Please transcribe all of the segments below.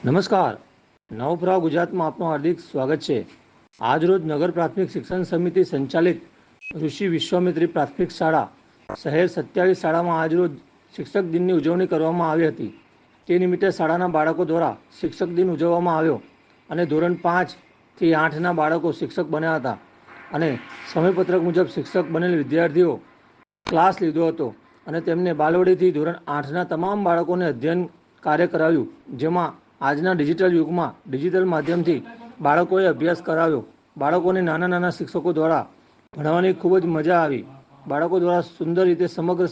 નમસ્કાર. નવપ્રવાહ ગુજરાતમાં આપનું હાર્દિક સ્વાગત છે. આજરોજ નગર પ્રાથમિક શિક્ષણ સમિતિ સંચાલિત ઋષિ વિશ્વામિત્રી પ્રાથમિક શાળા શહેર 27 શાળામાં આજરોજ શિક્ષક દિનની ઉજવણી કરવામાં આવી હતી. તે નિમિત્તે શાળાના બાળકો દ્વારા શિક્ષક દિન ઉજવવામાં આવ્યો અને ધોરણ 5 થી 8ના બાળકો શિક્ષક બન્યા હતા અને સમયપત્રક મુજબ શિક્ષક બનેલ વિદ્યાર્થીઓ ક્લાસ લીધો હતો અને તેમને બાલવાડીથી ધોરણ 8ના તમામ બાળકોને અધ્યયન કાર્ય કરાવ્યું, જેમાં આજના ડિજિટલ યુગમાં ડિજિટલ માધ્યમથી બાળકોએ અભ્યાસ કરાવ્યો. બાળકોને નાના નાના શિક્ષકો દ્વારા ભણાવવાની ખૂબ જ મજા આવી. બાળકો દ્વારા સુંદર રીતે સમગ્ર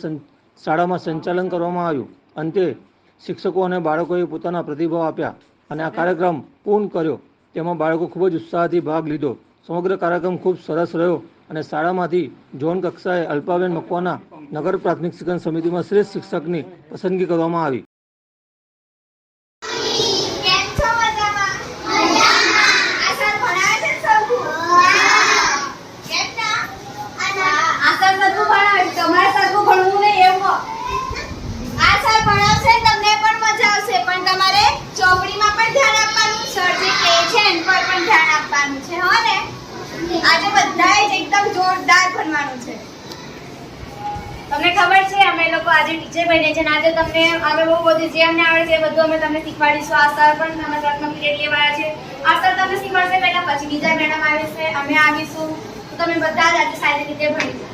શાળામાં સંચાલન કરવામાં આવ્યું. અંતે શિક્ષકો અને બાળકોએ પોતાના પ્રતિભાવ આપ્યા અને આ કાર્યક્રમ પૂર્ણ કર્યો. તેમાં બાળકો ખૂબ જ ઉત્સાહથી ભાગ લીધો. સમગ્ર કાર્યક્રમ ખૂબ સરસ રહ્યો અને શાળામાંથી ઝોન કક્ષાએ અલ્પાબેન મકવાના નગર પ્રાથમિક શિક્ષણ સમિતિમાં શ્રેષ્ઠ શિક્ષકની પસંદગી કરવામાં આવી. આજે બધાએ જ એકદમ જોરદાર ભણવાનું છે. તમને ખબર છે અમે લોકો આજે ટીચર બને છે. આજે તમને અમે બહુ બધું જે અમને આવડે છે એ બધું અમે તમને શીખવાડીશું. આ સર પણ તમે સરના પીરિયડ લેવાયા છે. આ સર તમને શીખવાડશે પહેલા, પછી બીજા મેડમ આવે છે, અમે આવીશું. તો તમે બધા જ આજે સારી રીતે ભણીશું.